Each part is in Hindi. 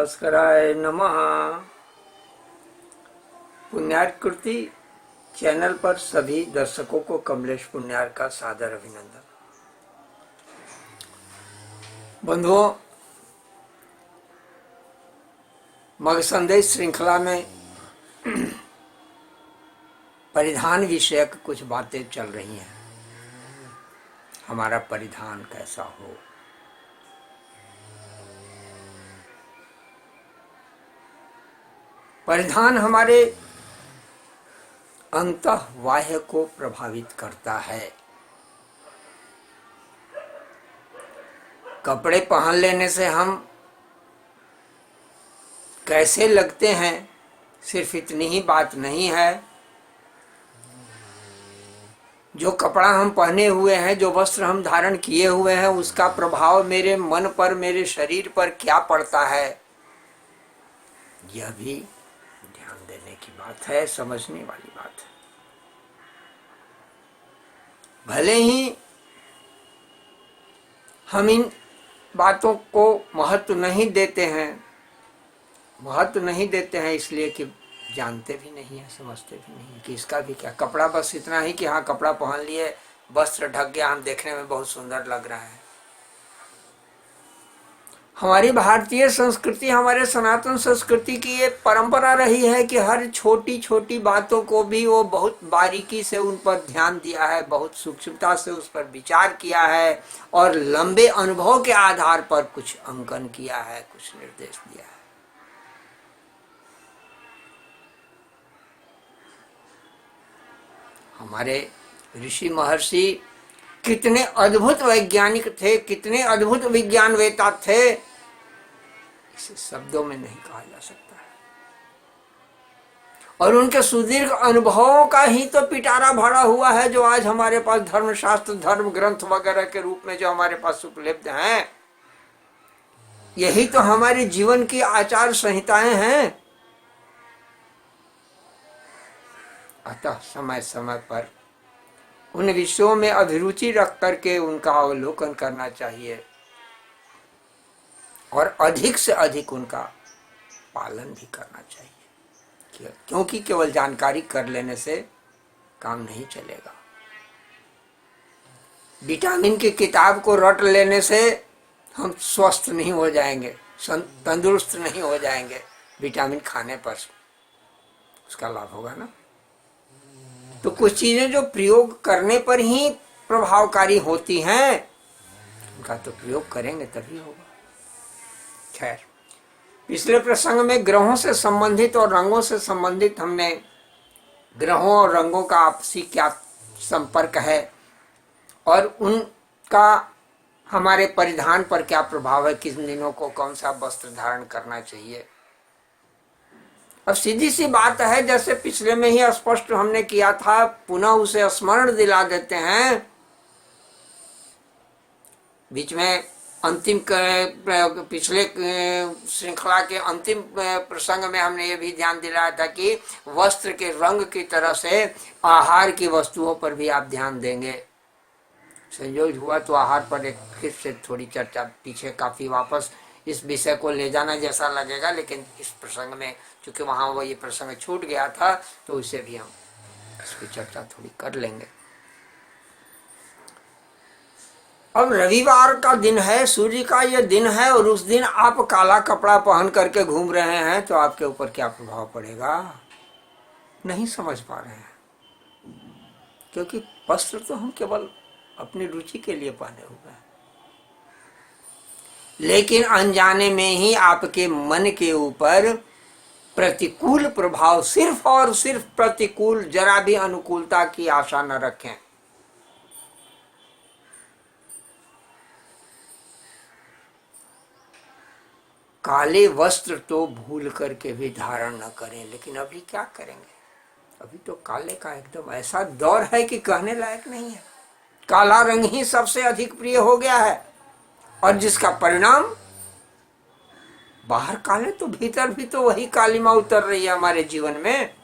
भास्कराय नमः। पुण्यार्कृति चैनल पर सभी दर्शकों को कमलेश पुण्यार का सादर अभिनंदन। बंधुओं, मग संदेश श्रृंखला में परिधान विषयक कुछ बातें चल रही हैं। हमारा परिधान कैसा हो, परिधान हमारे अंतः बाह्य को प्रभावित करता है। कपड़े पहन लेने से हम कैसे लगते हैं, सिर्फ इतनी ही बात नहीं है। जो कपड़ा हम पहने हुए हैं, जो वस्त्र हम धारण किए हुए हैं, उसका प्रभाव मेरे मन पर, मेरे शरीर पर क्या पड़ता है, यह भी ध्यान देने की बात है, समझने वाली बात है। भले ही हम इन बातों को महत्व नहीं देते हैं इसलिए कि जानते भी नहीं है, समझते भी नहीं है कि इसका भी क्या। कपड़ा बस इतना ही कि हाँ, कपड़ा पहन लिए, वस्त्र ढक गया, हम देखने में बहुत सुंदर लग रहा है। हमारी भारतीय संस्कृति, हमारे सनातन संस्कृति की ये परंपरा रही है कि हर छोटी छोटी बातों को भी वो बहुत बारीकी से उन पर ध्यान दिया है, बहुत सूक्ष्मता से उस पर विचार किया है और लंबे अनुभव के आधार पर कुछ अंकन किया है, कुछ निर्देश दिया है। हमारे ऋषि महर्षि कितने अद्भुत वैज्ञानिक थे, कितने अद्भुत विज्ञानवेता थे, इसे शब्दों में नहीं कहा जा सकता है। और उनके सुदीर्घ अनुभवों का ही तो पिटारा भरा हुआ है जो आज हमारे पास धर्मशास्त्र, धर्म ग्रंथ वगैरह के रूप में जो हमारे पास उपलब्ध हैं। यही तो हमारे जीवन की आचार संहिताएं हैं। अतः समय समय पर उन विषयों में अभिरुचि रख करके उनका अवलोकन करना चाहिए और अधिक से अधिक उनका पालन भी करना चाहिए, क्योंकि केवल जानकारी कर लेने से काम नहीं चलेगा। विटामिन की किताब को रट लेने से हम स्वस्थ नहीं हो जाएंगे, तंदुरुस्त नहीं हो जाएंगे। विटामिन खाने पर उसका लाभ होगा ना। तो कुछ चीजें जो प्रयोग करने पर ही प्रभावकारी होती हैं, उनका तो प्रयोग करेंगे तभी होगा। खैर, पिछले प्रसंग में ग्रहों से संबंधित और रंगों से संबंधित हमने ग्रहों और रंगों का आपसी क्या संपर्क है और उनका हमारे परिधान पर क्या प्रभाव है, किस दिनों को कौन सा वस्त्र धारण करना चाहिए। अब सीधी सी बात है, जैसे पिछले में ही स्पष्ट हमने किया था, पुनः उसे स्मरण दिला देते हैं। बीच में अंतिम पिछले श्रृंखला के अंतिम प्रसंग में हमने ये भी ध्यान दिलाया था कि वस्त्र के रंग की तरह से आहार की वस्तुओं पर भी आप ध्यान देंगे। संयोग हुआ तो आहार पर एक फिर से थोड़ी चर्चा, पीछे काफी वापस इस विषय को ले जाना जैसा लगेगा, लेकिन इस प्रसंग में चूंकि वहां वो ये प्रसंग छूट गया था तो उसे भी हम इसकी चर्चा थोड़ी कर लेंगे। अब रविवार का दिन है, सूर्य का यह दिन है, और उस दिन आप काला कपड़ा पहन करके घूम रहे हैं तो आपके ऊपर क्या प्रभाव पड़ेगा, नहीं समझ पा रहे हैं। क्योंकि वस्त्र तो हम केवल अपनी रुचि के लिए पहने हुए हैं, लेकिन अनजाने में ही आपके मन के ऊपर प्रतिकूल प्रभाव, सिर्फ और सिर्फ प्रतिकूल, जरा भी अनुकूलता की आशा न रखें। काले वस्त्र तो भूल करके भी धारण न करें, लेकिन अभी क्या करेंगे। अभी तो काले का एकदम ऐसा दौर है कि कहने लायक नहीं है। काला रंग ही सबसे अधिक प्रिय हो गया है, और जिसका परिणाम बाहर काले तो भीतर भी तो वही कालिमा उतर रही है हमारे जीवन में।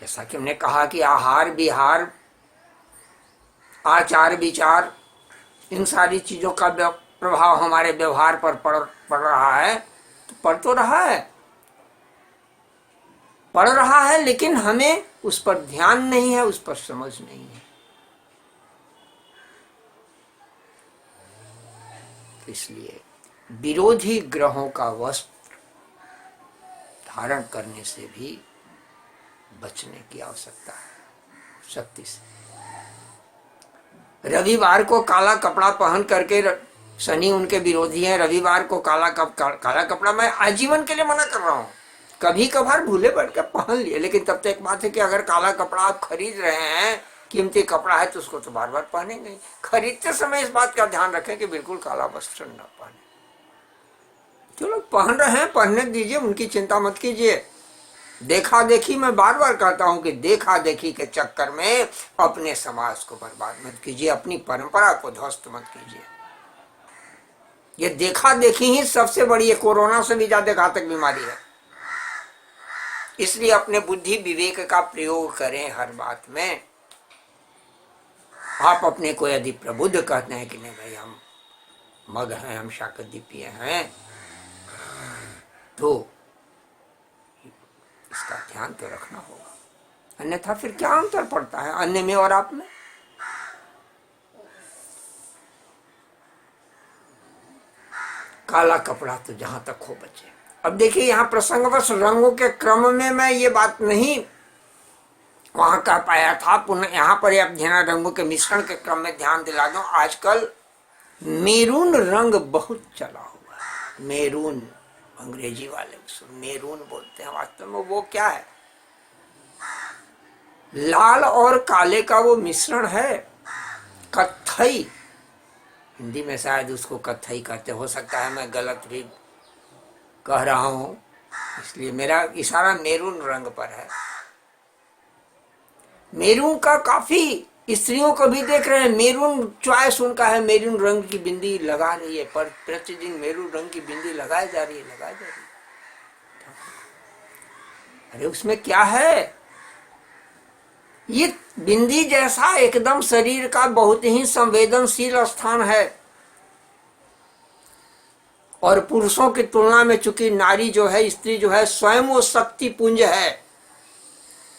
जैसा कि हमने कहा कि आहार विहार, आचार विचार, इन सारी चीजों का प्रभाव हमारे व्यवहार पर पड़ रहा है, तो पड़ तो रहा है, पड़ रहा है, लेकिन हमें उस पर ध्यान नहीं है, उस पर समझ नहीं है। इसलिए विरोधी ग्रहों का वस्त्र धारण करने से भी बचने की आवश्यकता है, शक्ति से। रविवार को काला कपड़ा पहन करके, शनि उनके विरोधी हैं, रविवार को काला कपड़ा मैं आजीवन के लिए मना कर रहा हूं। कभी कभार भूले बैठ कर पहन लिए, लेकिन तब तक एक बात है कि अगर काला कपड़ा आप खरीद रहे हैं, कीमती कपड़ा है, तो उसको तो बार बार पहनेंगे। खरीदते समय इस बात का ध्यान रखें कि बिल्कुल काला वस्त्र न पहने। जो लोग पहन रहे हैं पहनने दीजिए, उनकी चिंता मत कीजिए। देखा देखी, मैं बार बार कहता हूं कि देखा देखी के चक्कर में अपने समाज को बर्बाद मत कीजिए, अपनी परंपरा को ध्वस्त मत कीजिए। ये देखा देखी ही सबसे बड़ी, ये कोरोना से भी ज्यादा घातक बीमारी है। इसलिए अपने बुद्धि विवेक का प्रयोग करें हर बात में। आप अपने को यदि प्रबुद्ध कहते हैं कि नहीं भाई हम मग हैं, हम शाकदीपीय हैं, तो इसका ध्यान तो रखना होगा, अन्यथा फिर क्या अंतर पड़ता है अन्य में और आप में। काला कपड़ा तो जहां तक हो बचे। अब देखिए यहाँ प्रसंगवश रंगों के क्रम में मैं ये बात नहीं वहां कह पाया था, पुनः यहाँ पर अध्ययन रंगों के मिश्रण के क्रम में ध्यान दिला दूं। आजकल मेरून रंग बहुत चला हुआ है। मेरून, अंग्रेजी वाले मेरून बोलते हैं, वास्तव में वो क्या है? लाल और काले का वो मिश्रण है, कत्थई। हिंदी में शायद उसको कत्थई कहते, हो सकता है मैं गलत भी कह रहा हूं, इसलिए मेरा इशारा मेरून रंग पर है। मेरून का काफी स्त्रियों को भी देख रहे हैं, मेरून चॉइस उनका है, मेरून रंग की बिंदी लगा रही है, पर प्रतिदिन मेरून रंग की बिंदी लगाई जा रही है। अरे उसमें क्या है? ये बिंदी जैसा एकदम शरीर का बहुत ही संवेदनशील स्थान है, और पुरुषों की तुलना में चूंकि नारी जो है, स्त्री जो है, स्वयं वो शक्ति पुंज है।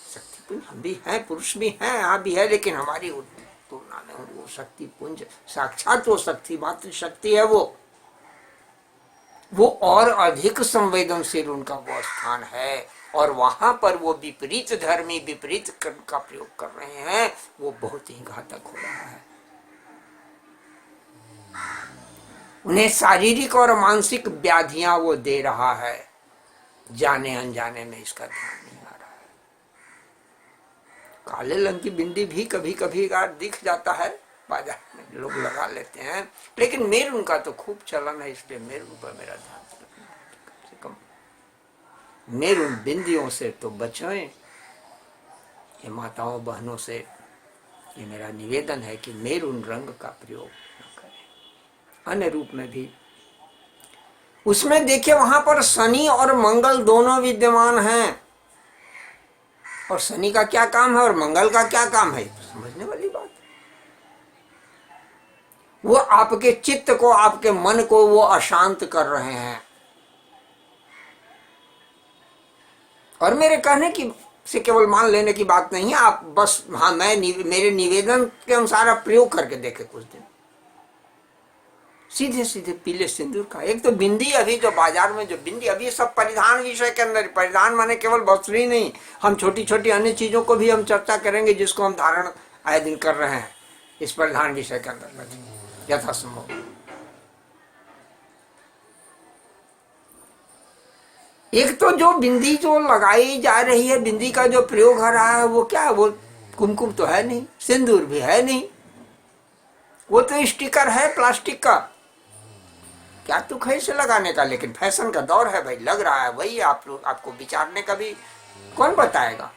शक्ति पुंज हम भी हैं, पुरुष भी हैं, यहाँ भी है, लेकिन हमारी तुलना में वो शक्ति पुंज साक्षात वो शक्ति, मातृ शक्ति है वो और अधिक संवेदनशील उनका वो स्थान है, और वहां पर वो विपरीत धर्मी, विपरीत कर्म का प्रयोग कर रहे हैं, वो बहुत ही घातक हो रहा है। उन्हें शारीरिक और मानसिक व्याधियां वो दे रहा है, जाने अनजाने में इसका ध्यान नहीं आ रहा है। काले रंग की बिंदी भी कभी कभी दिख जाता है, बाजार में लोग लगा लेते हैं, लेकिन मेरून का तो खूब चलन है, इसलिए मेरून पर मेरा ध्यान रखना। कम से कम मेरून बिंदियों से तो बचें। ये माताओं बहनों से ये मेरा निवेदन है कि मेरून रंग का प्रयोग न करें। अन्य रूप में भी उसमें देखिए वहां पर शनि और मंगल दोनों विद्यमान हैं, और शनि का क्या काम है और मंगल का क्या काम है, समझने वाली बात। वो आपके चित्त को, आपके मन को वो अशांत कर रहे हैं। और मेरे कहने की से केवल मान लेने की बात नहीं है, आप बस मेरे निवेदन के अनुसार आप प्रयोग करके देखें कुछ दिन। सीधे सीधे पीले सिंदूर का, एक तो बिंदी, अभी जो बाजार में जो बिंदी, अभी सब परिधान विषय के अंदर, परिधान माने केवल वस्त्र ही नहीं, हम छोटी छोटी अन्य चीजों को भी हम चर्चा करेंगे जिसको हम धारण आए दिन कर रहे हैं इस परिधान विषय के अंदर यथासंभव। एक तो जो बिंदी जो लगाई जा रही है, बिंदी का जो प्रयोग हो रहा है, वो क्या है? वो कुमकुम तो है नहीं, सिंदूर भी है नहीं, वो तो स्टिकर है प्लास्टिक का। क्या दुख है इसे लगाने का? लेकिन फैशन का दौर है भाई, लग रहा है वही। आपको विचारने का भी कौन बताएगा?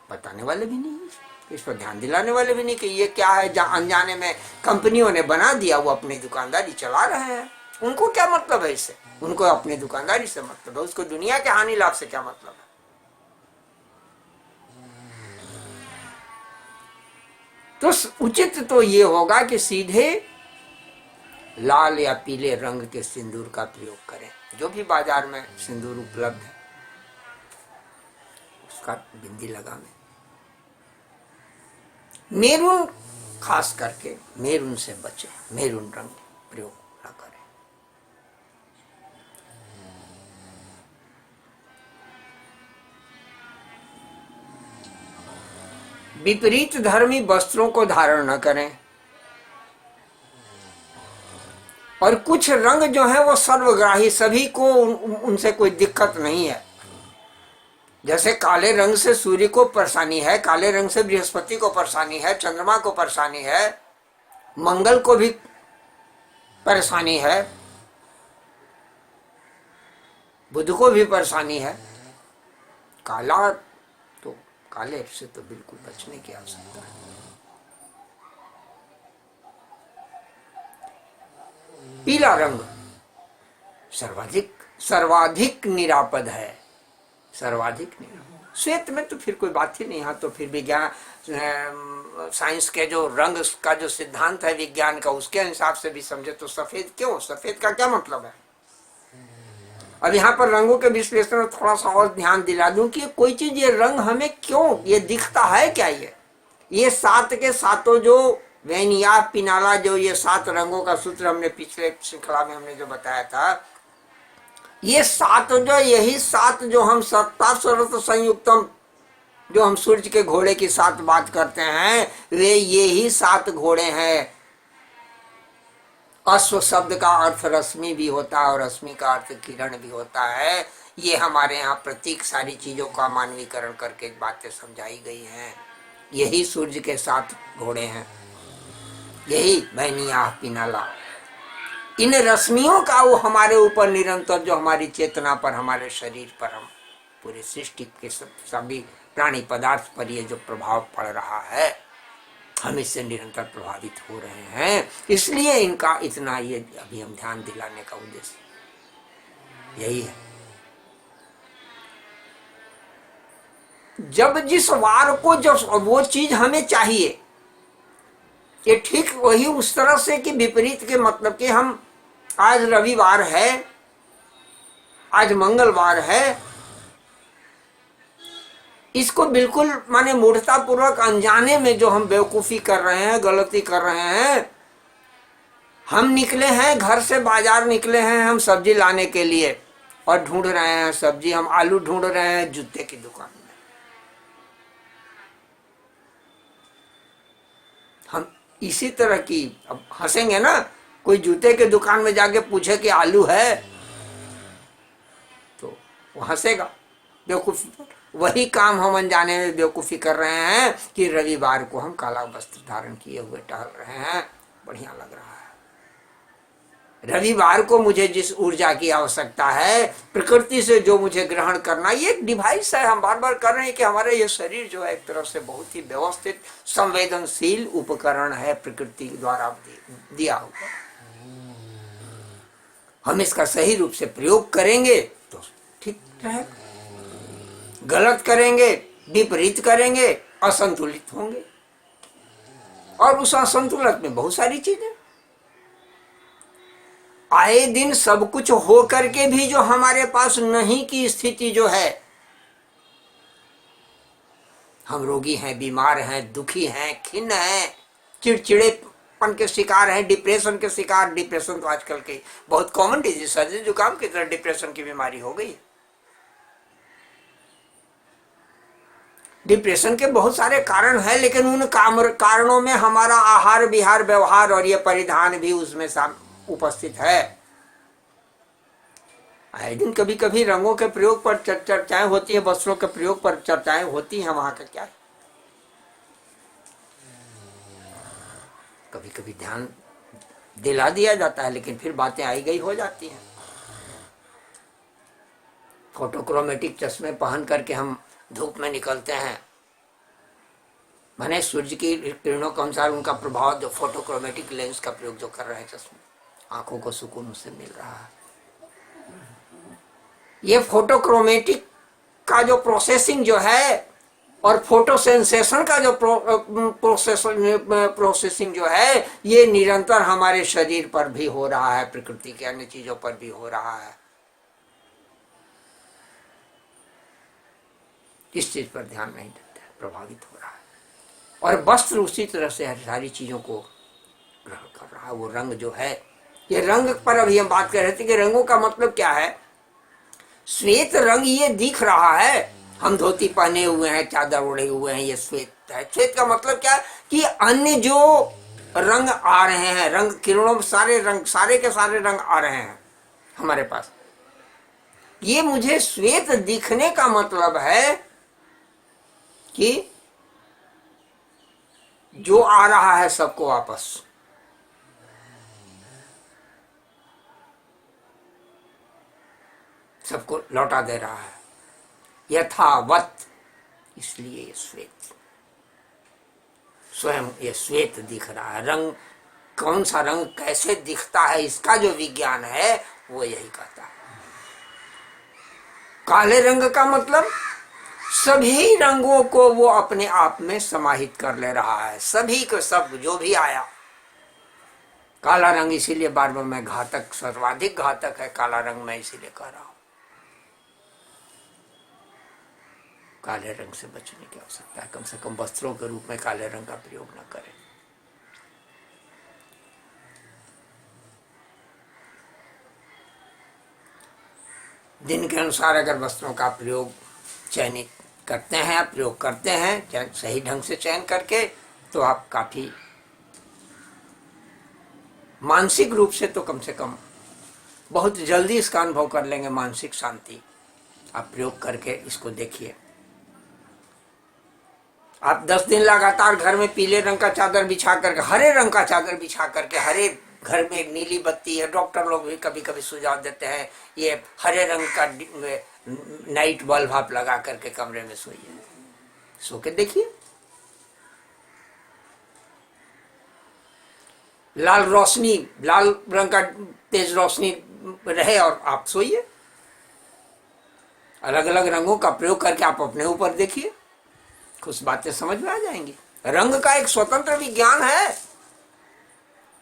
बताने वाले भी नहीं, इस पर ध्यान दिलाने वाले भी नहीं कि ये क्या है। अनजाने में कंपनियों ने बना दिया, वो अपनी दुकानदारी चला रहे हैं। उनको क्या मतलब है इससे? उनको अपनी दुकानदारी से मतलब है, उसको दुनिया के हानि लाभ से क्या मतलब है? तो उचित तो ये होगा कि सीधे लाल या पीले रंग के सिंदूर का प्रयोग करें। जो भी बाजार में सिंदूर उपलब्ध है उसका बिंदी लगावें। मेरून, खास करके मेरून से बचें, मेरून रंग प्रयोग न करें। विपरीत धर्मी वस्त्रों को धारण न करें। और कुछ रंग जो है वो सर्वग्राही, सभी को उनसे कोई दिक्कत नहीं है। जैसे काले रंग से सूर्य को परेशानी है, काले रंग से बृहस्पति को परेशानी है, चंद्रमा को परेशानी है, मंगल को भी परेशानी है, बुध को भी परेशानी है। काला तो काले से तो बिल्कुल बचने की आवश्यकता है। पीला रंग सर्वाधिक निरापद है, सर्वाधिक निरापद। श्वेत में तो फिर कोई बात ही नहीं। यहाँ तो फिर विज्ञान, साइंस के जो रंग का जो सिद्धांत है विज्ञान का, उसके हिसाब से भी समझे तो सफेद क्यों, सफेद का क्या मतलब है। अब यहाँ पर रंगों के विश्लेषण में थोड़ा सा और ध्यान दिला दूं कि कोई चीज, ये रंग हमें क्यों ये दिखता है, क्या ये सात के सातों जो वैनिया पिनाला, जो ये 7 रंगों का सूत्र हमने पिछले श्रृंखला में हमने जो बताया था, ये 7 जो, यही 7 जो हम सत्ता स्वरत संयुक्तम, जो हम सूर्य के घोड़े की 7 बात करते हैं, वे यही 7 घोड़े हैं। अश्व शब्द का अर्थ रश्मि भी होता है और रश्मि का अर्थ किरण भी होता है। ये हमारे यहाँ प्रतीक सारी चीजों का मानवीकरण करके बातें समझाई गई हैं। यही सूर्य के 7 घोड़े हैं, यही वैनिया पिनाला। इन रश्मियों का वो हमारे ऊपर निरंतर, जो हमारी चेतना पर, हमारे शरीर पर, हम पूरे सृष्टि के सभी प्राणी पदार्थ पर ये जो प्रभाव पड़ रहा है, हम इससे निरंतर प्रभावित हो रहे हैं। इसलिए इनका इतना ये अभी हम ध्यान दिलाने का उद्देश्य यही है। जब जिस वार को जो वो चीज हमें चाहिए, ये ठीक वही उस तरह से कि विपरीत के मतलब कि हम आज रविवार है, आज मंगलवार है, इसको बिल्कुल माने मूढ़ता पूर्वक अनजाने में जो हम बेवकूफी कर रहे हैं, गलती कर रहे हैं। हम निकले हैं घर से, बाजार निकले हैं हम सब्जी लाने के लिए, और ढूंढ रहे हैं सब्जी, हम आलू ढूंढ रहे हैं जूते की दुकान में। हम इसी तरह की, अब हंसेंगे ना, कोई जूते के दुकान में जाके पूछे कि आलू है तो वो हंसेगा, बेवकूफी। वही काम हम अनजाने में बेवकूफी कर रहे हैं कि रविवार को हम काला वस्त्र धारण किए हुए टहल रहे हैं, बढ़िया लग रहा है। रविवार को मुझे जिस ऊर्जा की आवश्यकता है, प्रकृति से जो मुझे ग्रहण करना, ये एक डिवाइस है। हम बार बार कर रहे हैं कि हमारे ये शरीर जो है एक तरह से बहुत ही व्यवस्थित संवेदनशील उपकरण है, प्रकृति द्वारा दिया हुआ। हम इसका सही रूप से प्रयोग करेंगे तो ठीक रहेगा, गलत करेंगे, विपरीत करेंगे, असंतुलित होंगे। और उस असंतुलित में बहुत सारी चीजें, आए दिन सब कुछ हो करके भी जो हमारे पास नहीं की स्थिति जो है, हम रोगी हैं, बीमार हैं, दुखी हैं, खिन्न हैं, चिड़चिड़ेपन के शिकार हैं, डिप्रेशन के शिकार। डिप्रेशन तो आजकल की बहुत कॉमन डिजीज, सर्दी जुकाम की तरह डिप्रेशन की बीमारी हो गई। डिप्रेशन के बहुत सारे कारण हैं, लेकिन उन कारणों में हमारा आहार विहार व्यवहार और ये परिधान भी उसमें उपस्थित है। आए दिन कभी कभी रंगों के प्रयोग पर चर्चाएं होती है, वस्त्रों के प्रयोग पर चर्चाएं होती हैं, वहां का क्या है? कभी कभी ध्यान दिला दिया जाता है, लेकिन फिर बातें आई गई हो जाती हैं। फोटोक्रोमेटिक चश्मे पहन करके हम धूप में निकलते हैं, माने सूर्य की किरणों के अनुसार उनका प्रभाव, जो फोटोक्रोमेटिक लेंस का प्रयोग जो कर रहे हैं चश्मे, आंखों को सुकून उससे मिल रहा है। ये फोटोक्रोमेटिक का जो प्रोसेसिंग जो है, और फोटो सेंसेशन का जो प्रोसेसिंग जो है ये निरंतर हमारे शरीर पर भी हो रहा है, प्रकृति के अन्य चीजों पर भी हो रहा है। इस चीज पर ध्यान नहीं देते, प्रभावित हो रहा है। और वस्त्र उसी तरह से सारी चीजों को ग्रहण कर रहा है। वो रंग जो है, ये रंग पर अभी हम बात कर रहे थे कि रंगों का मतलब क्या है। श्वेत रंग ये दिख रहा है, हम धोती पहने हुए हैं, चादर ओढ़े हुए हैं, ये श्वेत है। श्वेत का मतलब क्या कि अन्य जो रंग आ रहे हैं, रंग किरणों, सारे रंग, सारे के सारे रंग आ रहे हैं हमारे पास, ये मुझे श्वेत दिखने का मतलब है कि जो आ रहा है सबको वापस सबको लौटा दे रहा है यथावत। इसलिए ये श्वेत, स्वयं ये श्वेत दिख रहा है। रंग, कौन सा रंग कैसे दिखता है, इसका जो विज्ञान है वो यही कहता है। काले रंग का मतलब सभी रंगों को वो अपने आप में समाहित कर ले रहा है, सभी को, सब जो भी आया। काला रंग इसीलिए बार बार मैं घातक, सर्वाधिक घातक है काला रंग, मैं इसीलिए कह रहा हूं। काले रंग से बचने की आवश्यकता है, कम से कम वस्त्रों के रूप में काले रंग का प्रयोग न करें। दिन के अनुसार अगर वस्त्रों का प्रयोग चयनित करते हैं, प्रयोग करते हैं सही ढंग से चयन करके, तो आप काफी मानसिक रूप से तो कम से कम बहुत जल्दी इसका अनुभव कर लेंगे, मानसिक शांति। आप प्रयोग करके इसको देखिए। आप 10 दिन लगातार घर में पीले रंग का चादर बिछा करके, हरे रंग का चादर बिछा करके, हरे घर में एक नीली बत्ती है, डॉक्टर लोग भी कभी कभी सुझाव देते हैं ये हरे रंग का नाइट बल्ब आप लगा करके कमरे में सोइए, सो के देखिए। लाल रोशनी, लाल रंग का तेज रोशनी रहे और आप सोइए। अलग अलग रंगों का प्रयोग करके आप अपने ऊपर देखिए, कुछ बातें समझ में आ जाएंगी। रंग का एक स्वतंत्र विज्ञान है,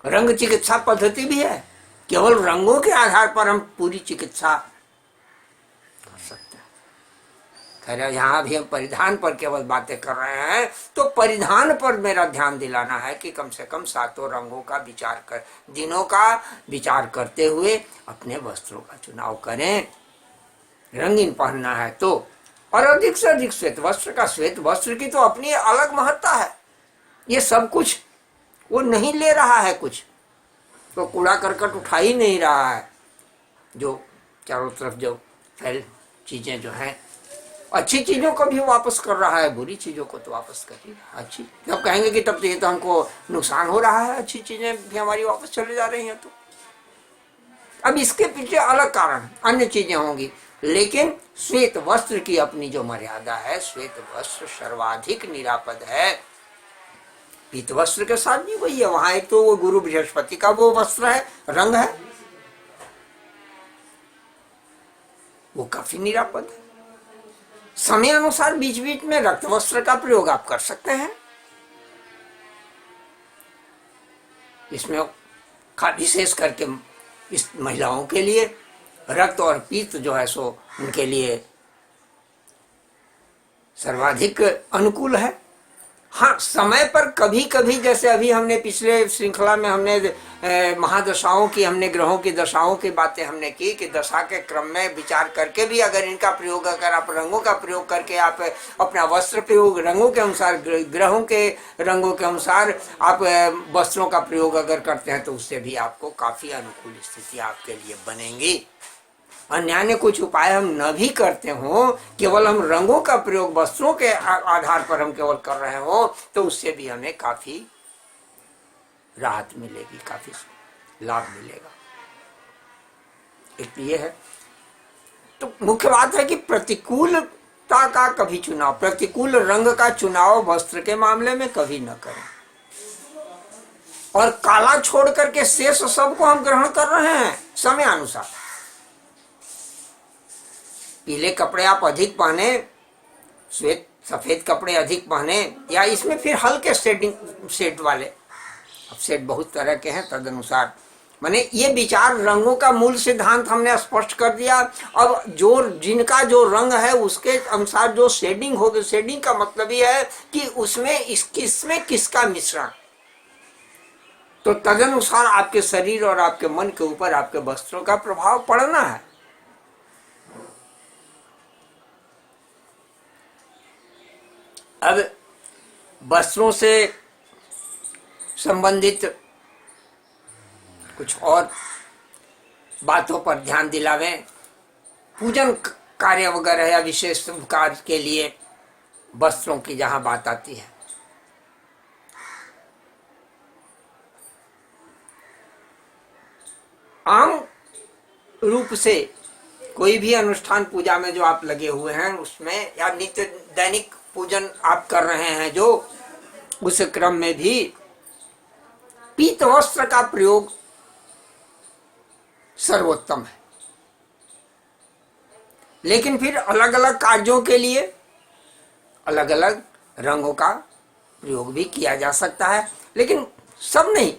रंग चिकित्सा पद्धति भी है। केवल रंगों के आधार पर हम पूरी चिकित्सा कर सकते हैं। खैर यहां भी हम परिधान पर केवल बातें कर रहे हैं, तो परिधान पर मेरा ध्यान दिलाना है कि कम से कम 7 रंगों का विचार कर, दिनों का विचार करते हुए अपने वस्त्रों का चुनाव करें। रंगीन पहनना है तो, और अधिक से अधिक श्वेत वस्त्र का, श्वेत वस्त्र की तो अपनी अलग महत्ता है। ये सब कुछ वो नहीं ले रहा है, कुछ तो कूड़ा करकट उठा ही नहीं रहा है। जो चारों तरफ जो फैल चीजें जो हैं, अच्छी चीजों को भी वापस कर रहा है, बुरी चीजों को तो वापस कर ही रहा है। अच्छी जब कहेंगे कि तब तो ये तो हमको नुकसान हो रहा है, अच्छी चीजें भी हमारी वापस चले जा रही हैं। तो अब इसके पीछे अलग कारण, अन्य चीजें होंगी, लेकिन श्वेत वस्त्र की अपनी जो मर्यादा है, श्वेत वस्त्र सर्वाधिक निरापद है। पीत वस्त्र के साथ भी वही है, वहां एक तो वो गुरु बृहस्पति का वो वस्त्र है, रंग है, वो काफी निरापद है। समय अनुसार बीच बीच में रक्त वस्त्र का प्रयोग आप कर सकते हैं। इसमें विशेष करके इस महिलाओं के लिए रक्त और पीत जो है सो उनके लिए सर्वाधिक अनुकूल है। हाँ, समय पर कभी कभी, जैसे अभी हमने पिछले श्रृंखला में हमने महादशाओं की, हमने ग्रहों की दशाओं की बातें हमने की कि दशा के क्रम में विचार करके भी अगर इनका प्रयोग, अगर आप रंगों का प्रयोग करके आप अपना वस्त्र प्रयोग रंगों के अनुसार, ग्रहों के रंगों के अनुसार आप वस्त्रों का प्रयोग अगर करते हैं तो उससे भी आपको काफी अनुकूल स्थिति आपके लिए बनेंगी। अन्य कुछ उपाय हम न भी करते हो, केवल हम रंगों का प्रयोग वस्त्रों के आधार पर हम केवल कर रहे हो, तो उससे भी हमें काफी राहत मिलेगी, काफी लाभ मिलेगा। एक ये है। तो मुख्य बात है कि प्रतिकूलता का कभी चुनाव, प्रतिकूल रंग का चुनाव वस्त्र के मामले में कभी न करें। और काला छोड़ करके शेष सबको हम ग्रहण कर रहे हैं समय अनुसार। पीले कपड़े आप अधिक पहने, श्वेत सफेद कपड़े अधिक पहने, या इसमें फिर हल्के सेट वाले, अब सेट बहुत तरह के हैं, तदनुसार माने ये विचार रंगों का मूल सिद्धांत हमने स्पष्ट कर दिया। अब जो जिनका जो रंग है उसके अनुसार जो शेडिंग होगी, शेडिंग का मतलब ये है कि उसमें किसमें किसका मिश्रण, तो तदनुसार आपके शरीर और आपके मन के ऊपर आपके वस्त्रों का प्रभाव पड़ना है। अब वस्त्रों से संबंधित कुछ और बातों पर ध्यान दिलावें। पूजन कार्य वगैरह या विशेष कार्य के लिए वस्त्रों की जहां बात आती है, आम रूप से कोई भी अनुष्ठान पूजा में जो आप लगे हुए हैं उसमें, या नित्य दैनिक पूजन आप कर रहे हैं जो, उस क्रम में भी पीत वस्त्र का प्रयोग सर्वोत्तम है। लेकिन फिर अलग अलग कार्यों के लिए अलग अलग रंगों का प्रयोग भी किया जा सकता है, लेकिन सब नहीं।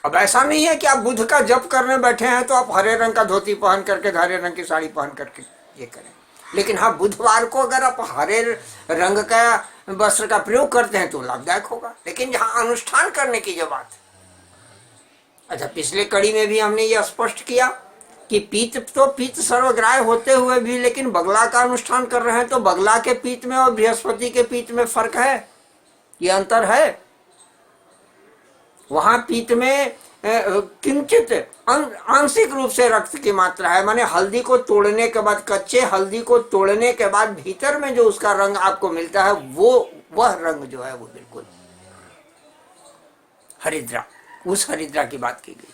अब ऐसा नहीं है कि आप बुध का जप करने बैठे हैं तो आप हरे रंग का धोती पहन करके, हरे रंग की साड़ी पहन करके ये करें। लेकिन हाँ, बुधवार को अगर आप हरे रंग का वस्त्र का प्रयोग करते हैं तो लाभदायक होगा। लेकिन जहां अनुष्ठान करने की जो बात है, अच्छा, पिछले कड़ी में भी हमने ये स्पष्ट किया कि पीत तो पीत सर्वग्राह्य होते हुए भी, लेकिन बगला का अनुष्ठान कर रहे हैं तो बगला के पीत में और बृहस्पति के पीत में फर्क है, ये अंतर है। वहां पीत में किंचित आंशिक रूप से रक्त की मात्रा है, माने हल्दी को तोड़ने के बाद, कच्चे हल्दी को तोड़ने के बाद भीतर में जो उसका रंग आपको मिलता है वह रंग जो है वो बिल्कुल हरिद्रा, उस हरिद्रा की बात की गई।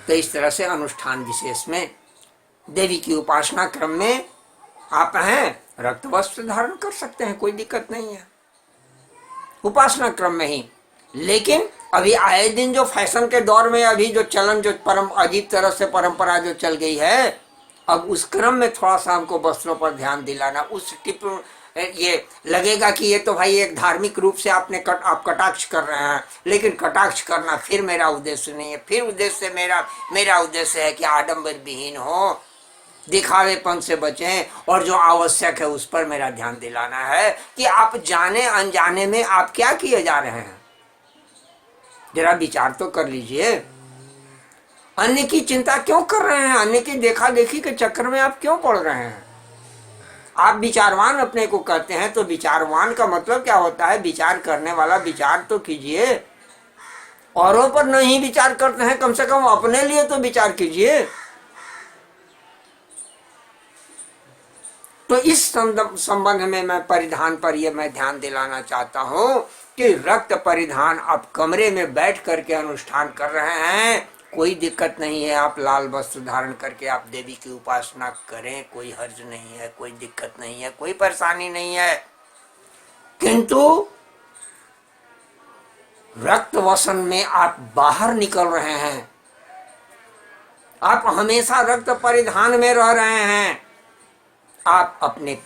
तो इस तरह से अनुष्ठान विशेष में देवी की उपासना क्रम में आप हैं, रक्त वस्त्र धारण कर सकते हैं, कोई दिक्कत नहीं है उपासना क्रम में ही। लेकिन अभी आए दिन जो फैशन के दौर में अभी जो चलन, जो अजीब तरह से परंपरा जो चल गई है, अब उस क्रम में थोड़ा सा हमको वस्त्रों पर ध्यान दिलाना। उस टिप ये लगेगा कि ये तो भाई एक धार्मिक रूप से आप कटाक्ष कर रहे हैं, लेकिन कटाक्ष करना फिर मेरा उद्देश्य नहीं है। फिर उद्देश्य मेरा उद्देश्य है कि आडंबर विहीन हो, दिखावेपन से बचें, और जो आवश्यक है उस पर मेरा ध्यान दिलाना है कि आप जाने अनजाने में आप क्या किए जा रहे हैं, जरा विचार तो कर लीजिए। अन्य की चिंता क्यों कर रहे हैं, अन्य की देखा देखी के चक्कर में आप क्यों पड़ रहे हैं। आप विचारवान अपने को कहते हैं, तो विचारवान का मतलब क्या होता है, विचार करने वाला विचार तो कीजिए, औरों पर नहीं विचार करते हैं, कम से कम अपने लिए तो विचार कीजिए। तो इस संबंध में मैं परिधान पर यह मैं ध्यान दिलाना चाहता हूं कि रक्त परिधान आप कमरे में बैठ करके अनुष्ठान कर रहे हैं, कोई दिक्कत नहीं है। आप लाल वस्त्र धारण करके आप देवी की उपासना करें, कोई हर्ज नहीं है, कोई दिक्कत नहीं है, कोई परेशानी नहीं है। किंतु रक्त वसन में आप बाहर निकल रहे हैं, आप हमेशा रक्त परिधान में रह रहे हैं, आप अपने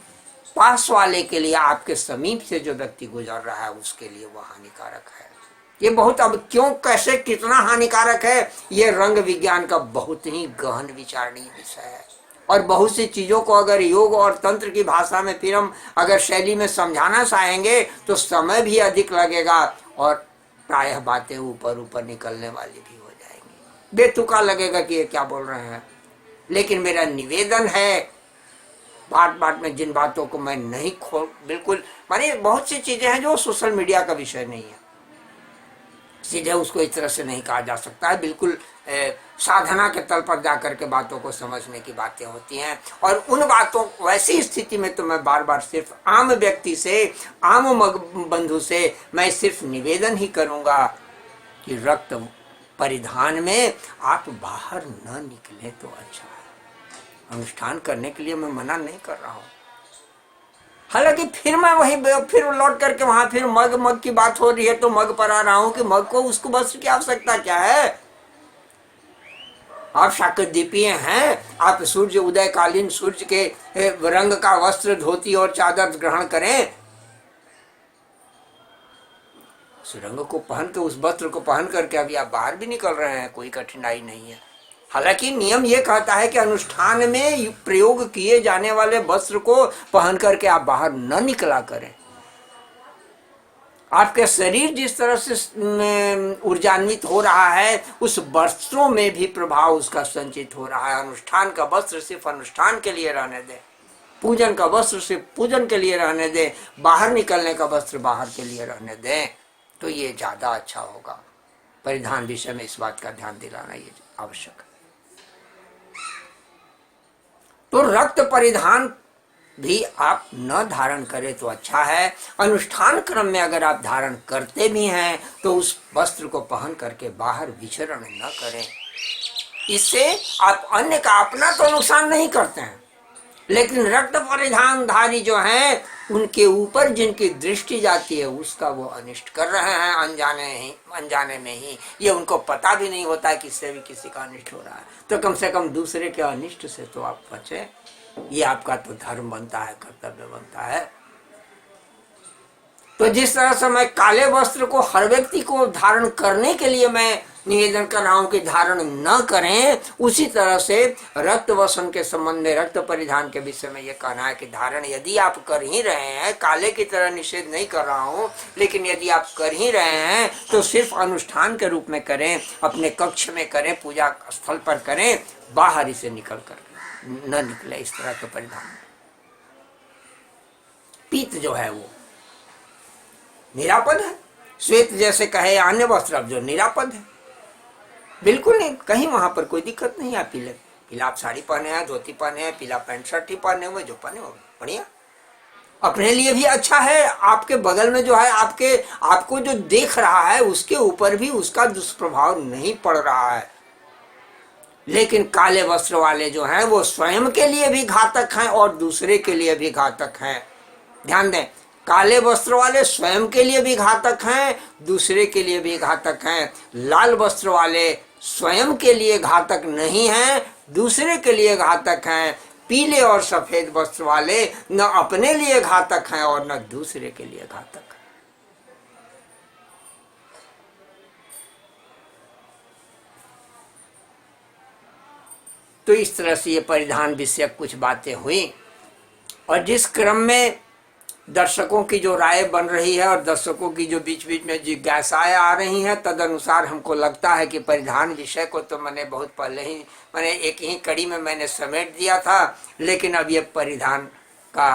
पास वाले के लिए, आपके समीप से जो व्यक्ति गुजर रहा है उसके लिए वह हानिकारक है। ये बहुत, अब क्यों, कैसे, कितना हानिकारक है, ये रंग विज्ञान का बहुत ही गहन विचारणीय विषय है। और बहुत सी चीजों को अगर योग और तंत्र की भाषा में फिर हम अगर शैली में समझाना चाहेंगे तो समय भी अधिक लगेगा और प्रायः बातें ऊपर ऊपर निकलने वाली भी हो जाएंगी, बेतुका लगेगा कि ये क्या बोल रहे हैं। लेकिन मेरा निवेदन है, बात बात में जिन बातों को मैं नहीं बिल्कुल, माने बहुत सी चीजें हैं जो सोशल मीडिया का विषय नहीं है, सीधे उसको इस तरह से नहीं कहा जा सकता है। बिल्कुल साधना के तल पर जाकर के बातों को समझने की बातें होती हैं। और उन बातों, वैसी स्थिति में तो मैं बार बार सिर्फ आम व्यक्ति से, आम बंधु से मैं सिर्फ निवेदन ही करूंगा कि रक्त परिधान में आप बाहर न निकले तो अच्छा है। अनुष्ठान करने के लिए मैं मना नहीं कर रहा हूं, हालांकि फिर मैं फिर लौट करके वहां फिर मग की बात हो रही है तो मग पर आ रहा हूं कि मग को, उसको वस्त्र की आवश्यकता क्या है। आप शाकदीपीय हैं, आप सूर्य उदयकालीन सूर्य के रंग का वस्त्र, धोती और चादर ग्रहण करें, उस रंग को पहन के, उस वस्त्र को पहन करके अभी आप बाहर भी निकल रहे हैं, कोई कठिनाई नहीं है। हालांकि नियम ये कहता है कि अनुष्ठान में प्रयोग किए जाने वाले वस्त्र को पहन करके आप बाहर न निकला करें। आपके शरीर जिस तरह से ऊर्जान्वित हो रहा है, उस वस्त्रों में भी प्रभाव उसका संचित हो रहा है। अनुष्ठान का वस्त्र सिर्फ अनुष्ठान के लिए रहने दें, पूजन का वस्त्र सिर्फ पूजन के लिए रहने दें, बाहर निकलने का वस्त्र बाहर के लिए रहने दें, तो ये ज्यादा अच्छा होगा। परिधान विषय में इस बात का ध्यान दिलाना ये आवश्यक है। तो रक्त परिधान भी आप न धारण करें तो अच्छा है। अनुष्ठान क्रम में अगर आप धारण करते भी हैं तो उस वस्त्र को पहन करके बाहर विचरण न करें। इससे आप अन्य का, अपना तो नुकसान नहीं करते हैं, लेकिन रक्त परिधानधारी जो हैं उनके ऊपर जिनकी दृष्टि जाती है उसका वो अनिष्ट कर रहे हैं अनजाने में ही। ये उनको पता भी नहीं होता है कि इससे भी किसी का अनिष्ट हो रहा है। तो कम से कम दूसरे के अनिष्ट से तो आप बचें, ये आपका तो धर्म बनता है, कर्तव्य बनता है। तो जिस तरह से मैं काले वस्त्र को हर व्यक्ति को धारण करने के लिए मैं निवेदन कर रहा हूं कि धारण न करें, उसी तरह से रक्त वसन के संबंध में, रक्त परिधान के विषय में यह कहना है कि धारण यदि आप कर ही रहे हैं, काले की तरह निषेध नहीं कर रहा हूं, लेकिन यदि आप कर ही रहे हैं तो सिर्फ अनुष्ठान के रूप में करें, अपने कक्ष में करें, पूजा स्थल पर करें, बाहर इसे निकल कर न निकले इस तरह के परिधान। पीत जो है वो निरापद है, श्वेत जैसे कहे अन्य वस्त्र अब जो निरापद है, बिल्कुल नहीं, कहीं वहां पर कोई दिक्कत नहीं है। पीला आप साड़ी पहने हैं, धोती पहने हैं, पीला पैंट शर्ट ही पहने हुए, जो पहने हो बढ़िया, अपने लिए भी अच्छा है, आपके बगल में जो है आपको जो देख रहा है उसके ऊपर भी उसका दुष्प्रभाव नहीं पड़ रहा है। लेकिन काले वस्त्र वाले जो हैं वो स्वयं के लिए भी घातक हैं और दूसरे के लिए भी घातक हैं। ध्यान दें, काले वस्त्र वाले स्वयं के लिए भी घातक हैं, दूसरे के लिए भी घातक हैं। लाल वस्त्र वाले स्वयं के लिए घातक नहीं हैं, दूसरे के लिए घातक हैं। पीले और सफेद वस्त्र वाले न अपने लिए घातक हैं और न दूसरे के लिए घातक हैं। तो इस तरह से ये परिधान विषयक कुछ बातें हुई, और जिस क्रम में दर्शकों की जो राय बन रही है और दर्शकों की जो बीच बीच में जिज्ञासाएं आ रही हैं, तद अनुसार हमको लगता है कि परिधान विषय को तो मैंने बहुत पहले ही, मैंने एक ही कड़ी में मैंने समेट दिया था, लेकिन अब ये परिधान का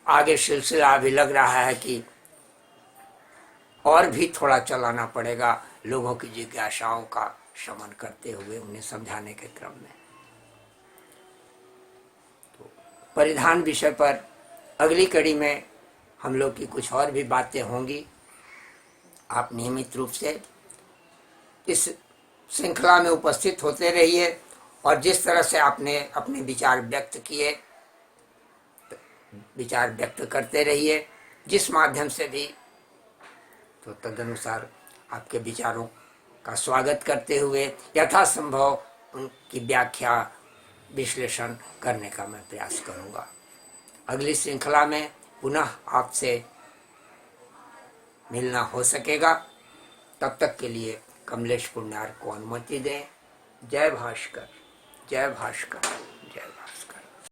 आगे सिलसिला अभी लग रहा है कि और भी थोड़ा चलाना पड़ेगा, लोगों की जिज्ञासाओं का शमन करते हुए उन्हें समझाने के क्रम में। परिधान विषय पर अगली कड़ी में हम लोग की कुछ और भी बातें होंगी। आप नियमित रूप से इस श्रृंखला में उपस्थित होते रहिए, और जिस तरह से आपने अपने विचार व्यक्त किए, विचार व्यक्त करते रहिए, जिस माध्यम से भी, तो तदनुसार आपके विचारों का स्वागत करते हुए यथासंभव उनकी व्याख्या, विश्लेषण करने का मैं प्रयास करूंगा। अगली श्रृंखला में पुनः आपसे मिलना हो सकेगा। तब तक के लिए कमलेश पुण्यार को अनुमति दें। जय भास्कर, जय भास्कर।